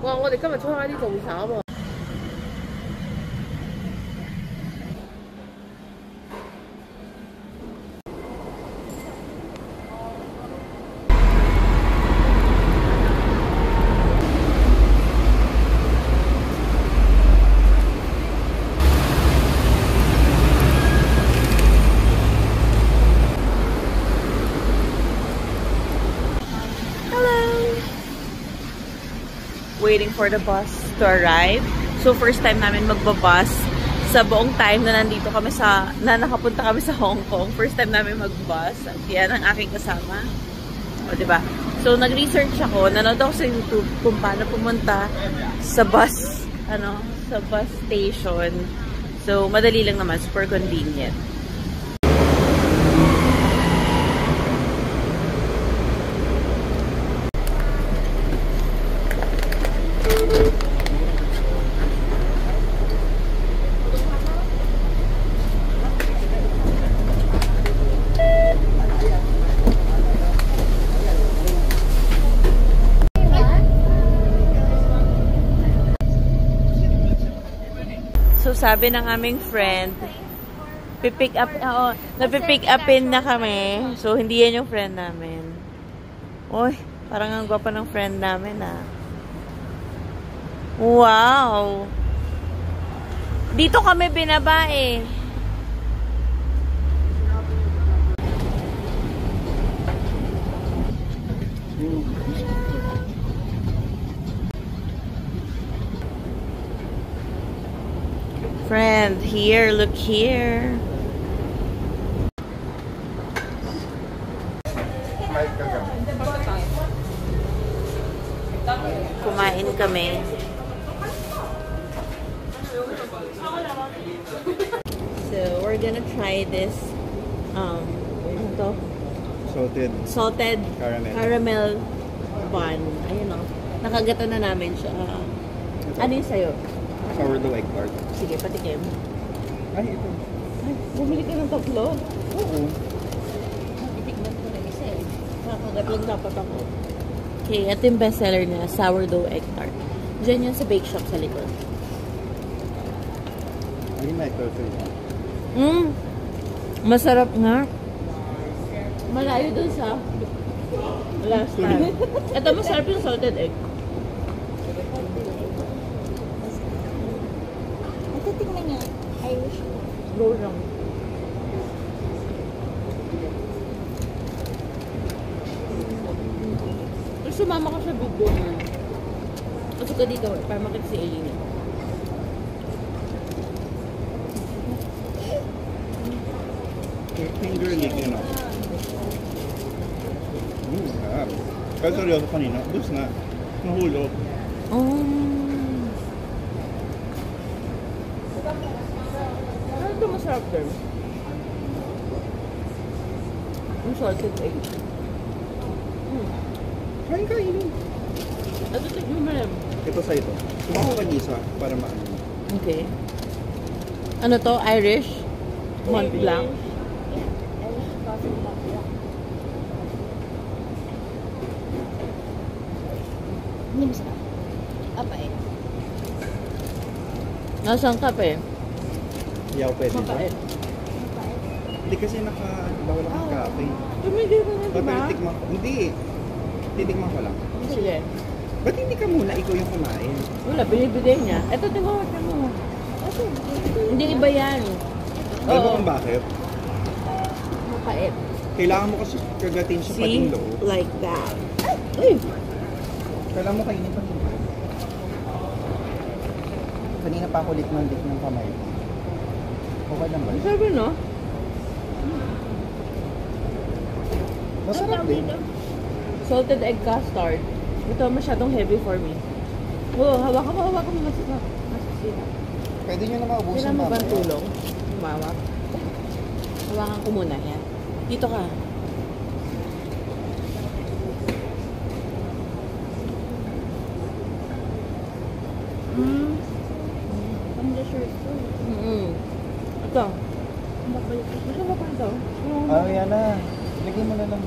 哇！我哋今日出開啲做手喎。Waiting for the bus to arrive. So first time namin magbabus sa buong time na nandito kami nakapunta kami sa Hong Kong. First time namin magbus. At yan ang aking kasama. O, diba? So nag-research ako, nanood ako sa YouTube kung paano pumunta sa bus, sa bus station. So madali lang naman, super convenient. So sabi ng aming friend, napipick upin na kami. So hindi yan yung friend namin. Uy, parang ang gwapa ng friend namin ah. Wow! Dito kami binaba eh. Friend, here, look here. Kumain kami. So, we're gonna try this salted caramel bun. Ayun o. Nakagato na namin siya. Ano yung sayo? Sourdough egg tart. Sige, patikim. Ay, ito. Ay, bumili ka ng tatlo? Oo. Titignan ko na isa eh. Nakakagatlang dapat ako. Okay, ito yung bestseller niya, sourdough egg tart. Diyan yun sa bake shop sa likod. Ay, may ito. Masarap nga. Malayo dun sa last time. Ito masarap yung salted egg. Ito tingnan niya. Irish. Go lang. Sumama ka sa video niya. Pasok ka dito para makita si Elina. Finger licking na. Kasi seryoso kanina. Bus na. Nahulog. Ano ito masarap din? Yung salted egg. Kain. Ito tignan mo rin. Ito sa ito. Sumaho ka isa para maano. Okay. Ano to? Irish? Mont Blanc? Hindi masarap. Apa eh? Nasang kape? Yaw pwede ba? Mapait. Hindi kasi bawal ang kape. Tumigil ka na, diba? Pero tikman ko. Hindi. Titikman ko lang. Sige. Ba't hindi ka muna ikaw yung kumain? Wala, binibigay niya. Ito, tingnan mo. Hindi iba yan. Alam mo kung bakit? Mapait. Kailangan mo kasi kagatin sa See? pating loob. Like that. Uy! Kailangan mo kainin pa rin. Kanina pa ako likman-lik ng kamay ko. Okay lang ba? Sabi, no? Masarap din. Salted egg custard. Ito masyadong heavy for me. Oo, hawakan mo masasarap. Pwede nyo na maubusan. Kailan mo ba ang tulong? Humawak. Hawakan ko muna yan. Dito ka. Ang dessert ko. Ito. Gusto mo pa ito? Oh, yan na. Lagyan mo na lang.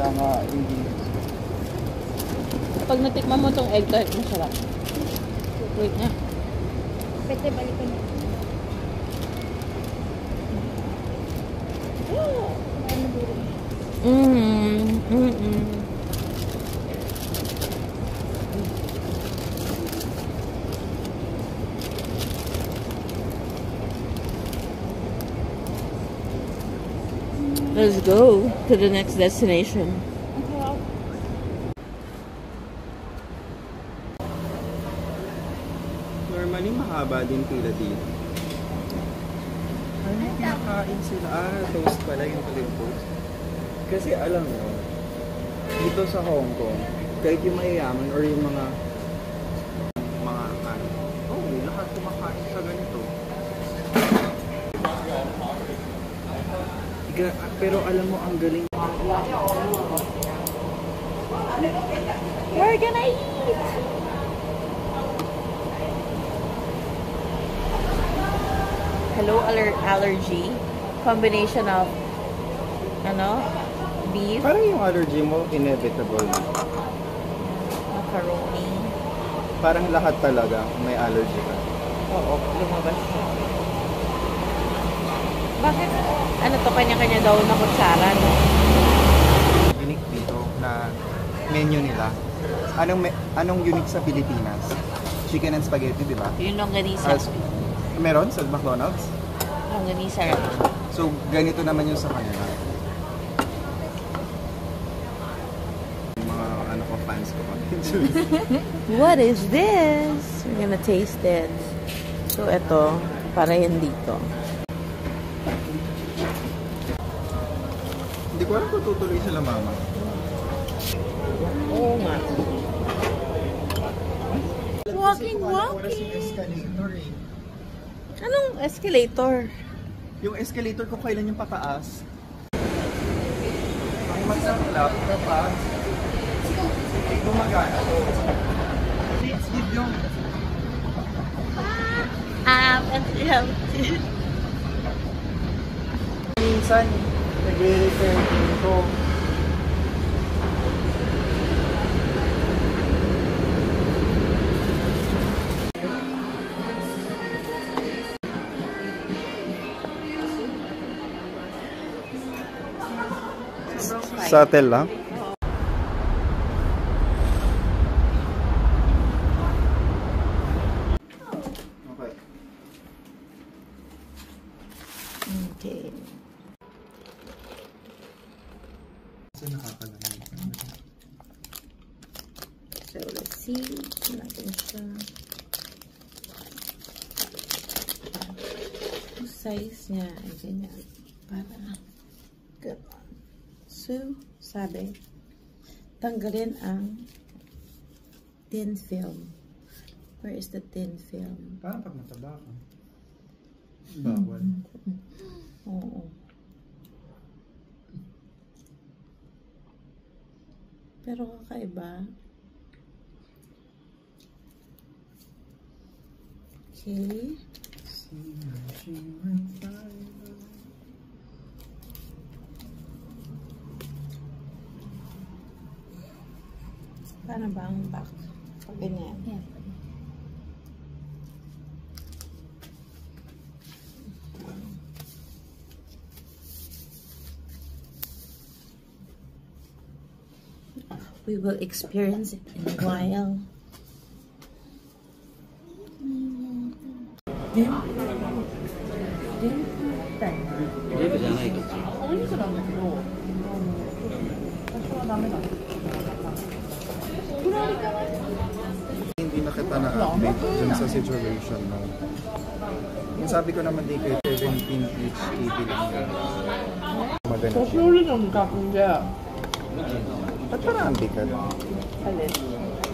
Kaya nga, hindi. Pag natikman mo tong egg tart, masarap. Wait nga. Pwede balikan niya. Ano duro? Let's go to the next destination. Ang sarap. Normally, mahaba din pila dito. Ano yung kinakain sila? Toast pala yung toast. Kasi alam mo, dito sa Hong Kong, kahit yung mayayaman or yung mga ano, lahat kumakain sa ganito. Pero alam mo, ang galing. We're gonna eat! Hello, allergy. Combination of, beef, Parang yung allergy mo, inevitable. macaroni. Parang lahat talaga may allergy ka. Oo, lumabas siya. Bakit? Ano to, kanya-kanya daw na kutsara, no? Unique dito na menu nila. Anong unique sa Pilipinas? Chicken and spaghetti, di ba? Yung longganisa. Meron sa McDonald's? Longganisa rin. So, ganito naman yung sa kanila. Yung mga fans ko pa. What is this? We're gonna taste it. So, ito, para yan dito. Hindi ko alam kung tutuloy sila, mama. Oo nga. Walking. Wala si escalator eh. Anong escalator? Yung escalator kung kailan yung pataas. Ang masaklap kapag gumagana to. Let's give yung minsan nagre-return din ko. Sa hotel lang? Okay. Okay. Kasi nakakalamig. So, let's see. Natin siya. Yung size niya ay ganyan. Para good. So, sabi, tanggalin ang thin film. Where is the thin film? Parang pag mataba ka. Bawal. Oo. Pero kakaiba. Okay. Paano ba ang back? Pag ganyan. Yeah. We will experience it in a while. Hindi na kita na-update dun sa situation mo. Yung sabi ko naman di kayo 17-inch TV lang yun. Maganda siya. Ba't parang ang bigat? Alin?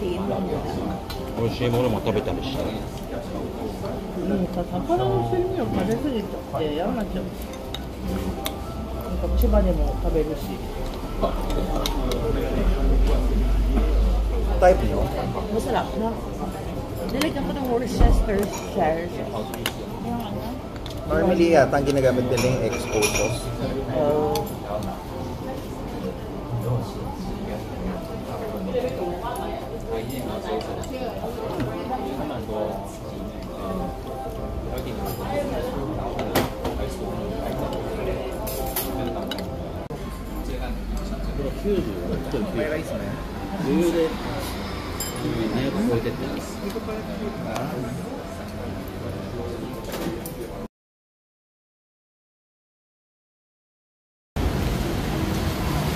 Tiin mo muna. 美味しいものも食べたりしたら魚のすり身を食べ過ぎちゃって嫌になっちゃう。なんか千葉でも食べるし。 Type nyo? Masarap na. Nilagyan ko ng Worcestershire sauce. Normally yata ang ginagamit nila yung expo sauce. Oh. May rice na yan. 余裕で、700超えてってます。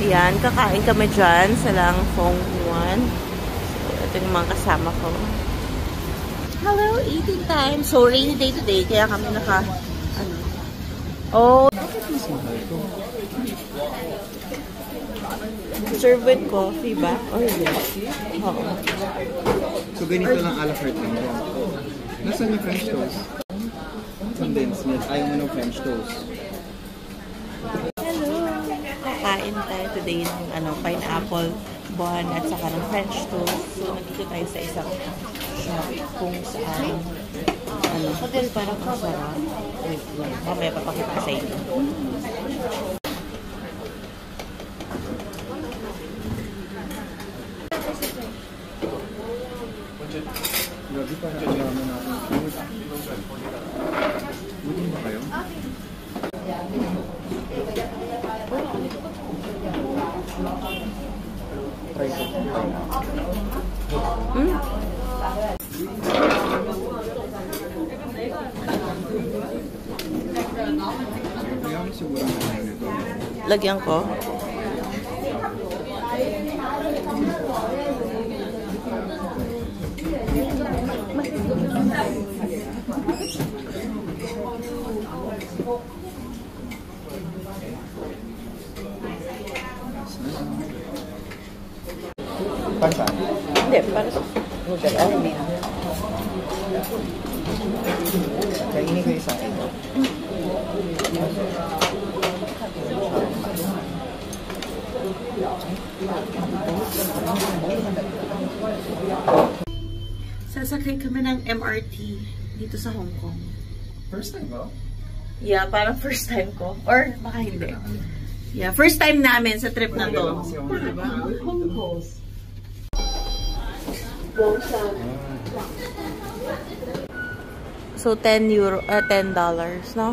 Ayan, kakain kami dyan sa Lang Fong Yuan. So, ito yung mga kasama ko. Hello, eating time! So, rainy day today, kaya kami Oh! Serve with coffee ba? Or yes? Oo. So, ganito lang a la carte lang. Nasaan yung French toast? Condensed milk. Ayaw mo ng French toast. Kakain tayo today ng pineapple bun at saka ng French toast. So, nandito tayo sa isang shop kung saan hotel parang masarap. Wait lang. Mamaya papakita sa inyo. Grabe pa naman natin food. Gutom ba kayo? Try ko. Kaya mo siguro na ito. Lagyan ko. Pansa? Hindi, para sa noodle. Ano niya? Kainin kayo sa akin. Sasakay kami ng MRT dito sa Hong Kong. First time ba? Yeah, parang first time ko. Or baka hindi. Yeah, first time namin sa trip na to. So, $10, no?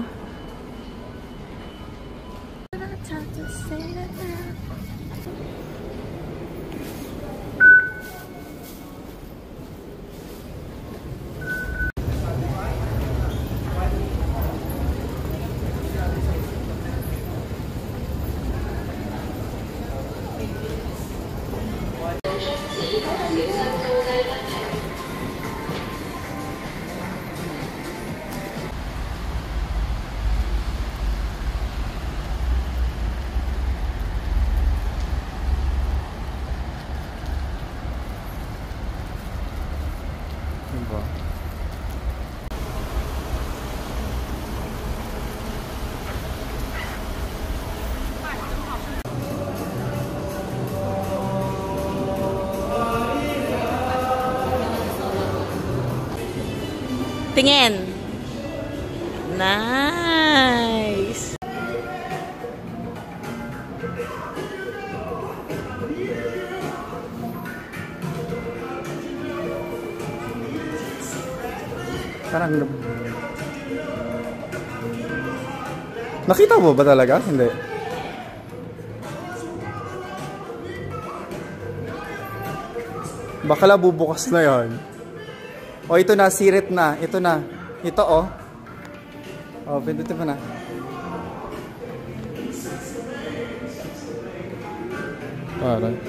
Diba? Tingin. Nice. Parang nakita mo ba talaga? Hindi. Baka bubukas na yon. O, ito na, sirit na. Ito na. Ito, oh. O, pindutin mo na. Parang.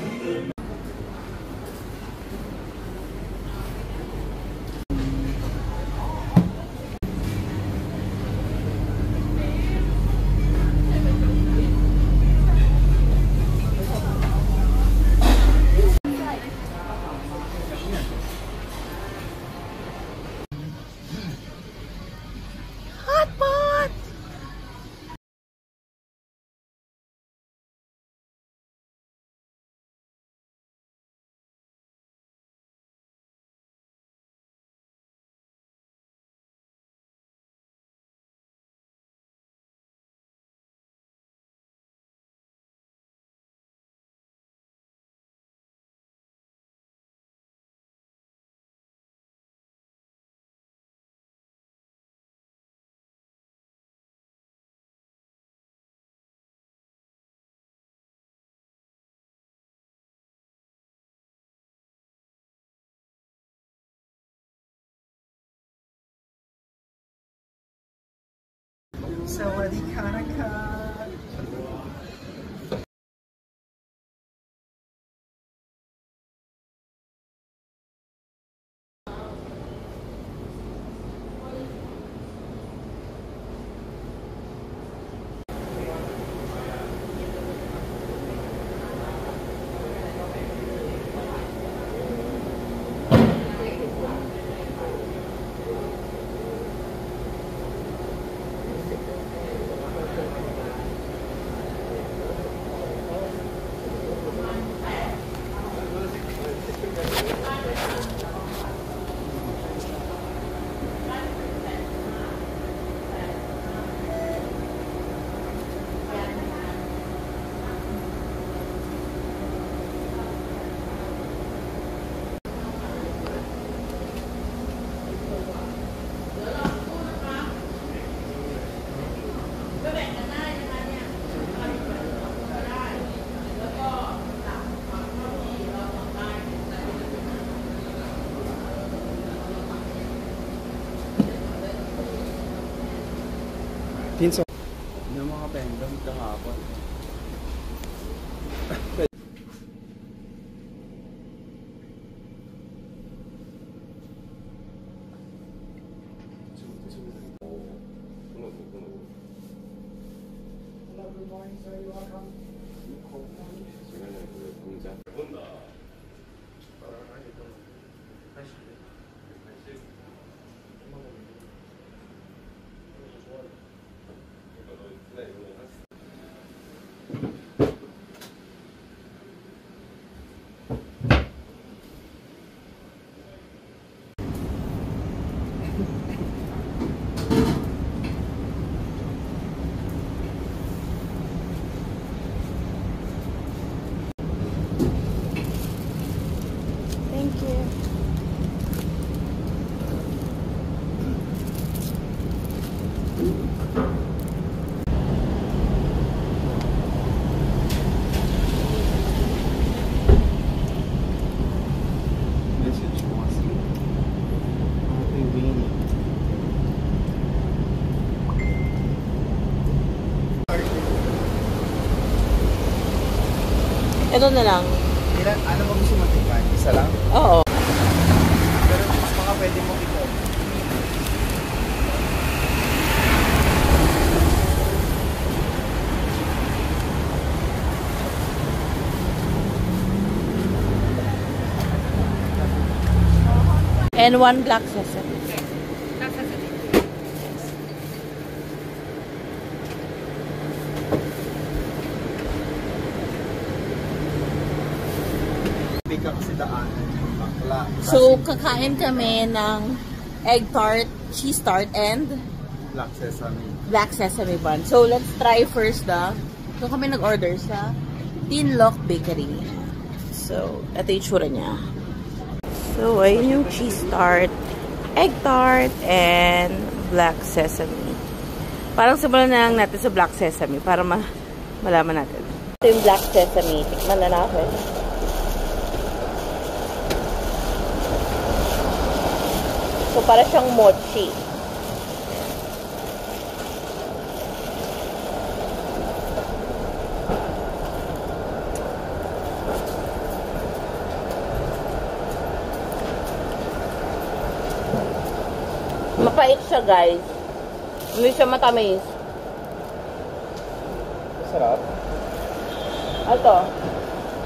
Sawadee-ka-na-ka. Pinso. Yung mga pendant kahapon. Good morning, sir. You're welcome. Thank you. Message ko kasi. Ate Winnie. Ito na lang. Ilan, ano ba gusto mo tingnan? Isa lang? Oo. Pero baka pwede mo ito. And one black sesame. Pick up si daanan yung bakla. So, kakain kami ng egg tart, cheese tart, and Black sesame. black sesame bun. So, let's try first doon kami nag-order sa Tinlock Bakery. So, ito yung tsura niya. So, ayun yung cheese tart, egg tart, and black sesame. Parang simulan na lang natin sa black sesame para malaman natin. Ito yung black sesame. Tikman na natin. So, para siyang mochi. Mapait siya, guys. Hindi siya matamis. Sarap. Ito.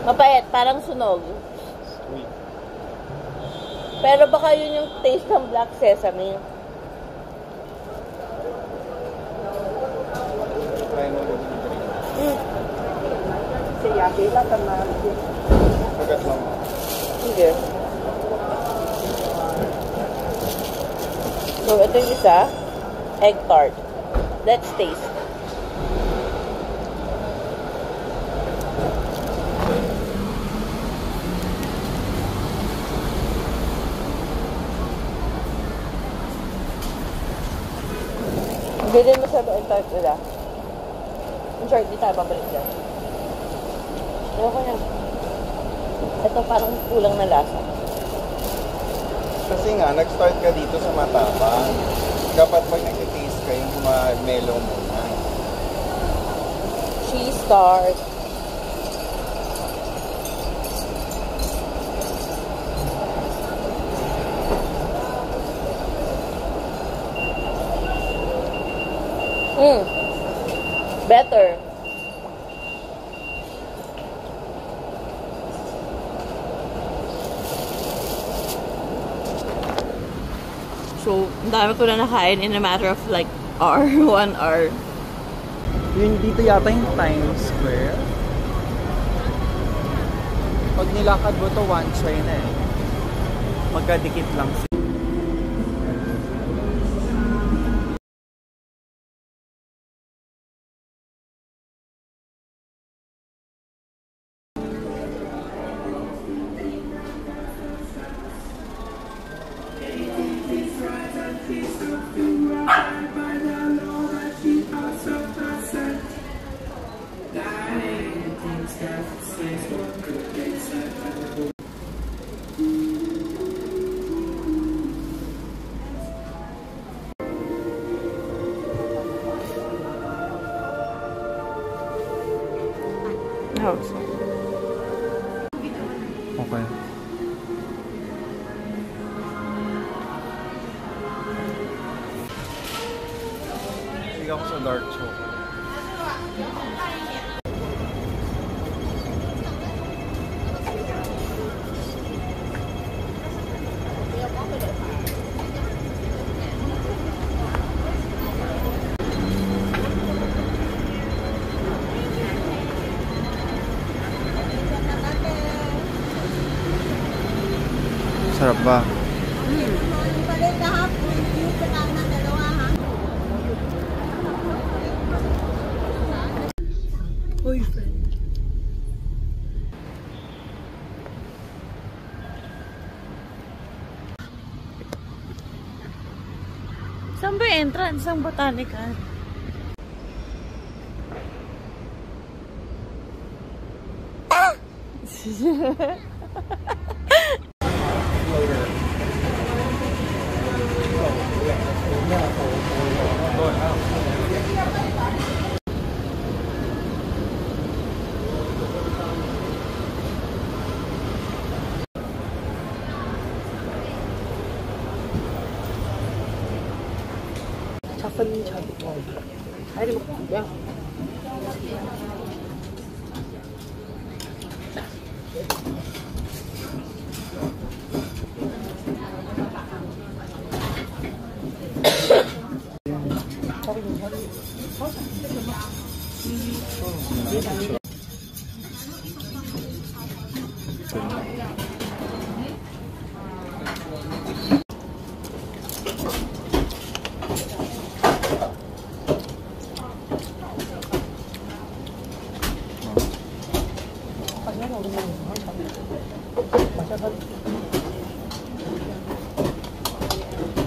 Mapait. Parang sunog. Sweet. Pero baka yun yung taste ng black sesame. Try mo ulit yung drink. Siya, bila ka na. Magat lang. Sige. So, ito yung isa. Egg tart. Let's taste. Hindi din masyado egg tart nila. In short, di tayo babalik dyan. Ayoko na. Ito parang kulang na lasa. Kasi nga, nag-start ka dito sa matapang. Dapat pag nag-taste ka, yung mellow mo. cheese tart. Better. So, ang dami ko na nakain in a matter of like hour, 1 hour. Yun dito yata yung Times Square. Pag nilakad mo to, one try na eh. Magkadikit lang. Okay. Sige ako sa dark chocolate. Sarap ba? Boyfriend. Saan ba yung entrance ang botanical?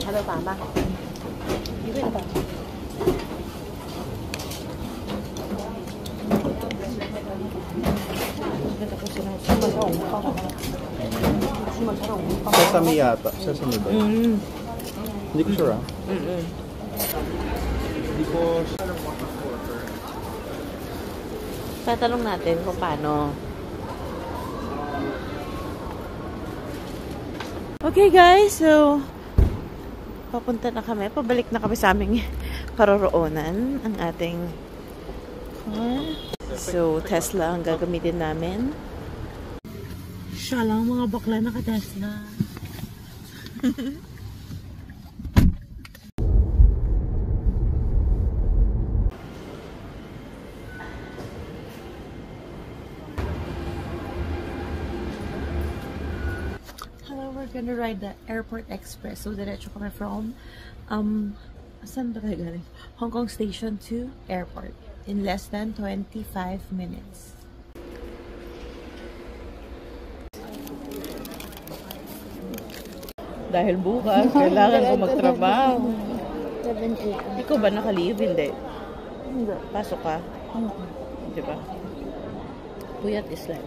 Ano pa ba? Hindi na ba? Sesame yata. Sesame ba? Hindi ko sure ah. Hindi ko sure. Tatanong natin kung paano. Okay guys, so papunta na kami. Pabalik na kami sa aming paroroonan ang ating car. So, Tesla ang gagamitin namin. Siya lang mga bakla naka-Tesla. We're gonna ride the Airport Express. So, diretso kami from saan ba tayo galing? Hong Kong Station to Airport in less than 25 minutes. Dahil bukas, kailangan ko magtrabaho. 7 a.m. Ikaw ba naka-leave? Hindi. Hindi. Pasok ka? Diba? Puyat is life.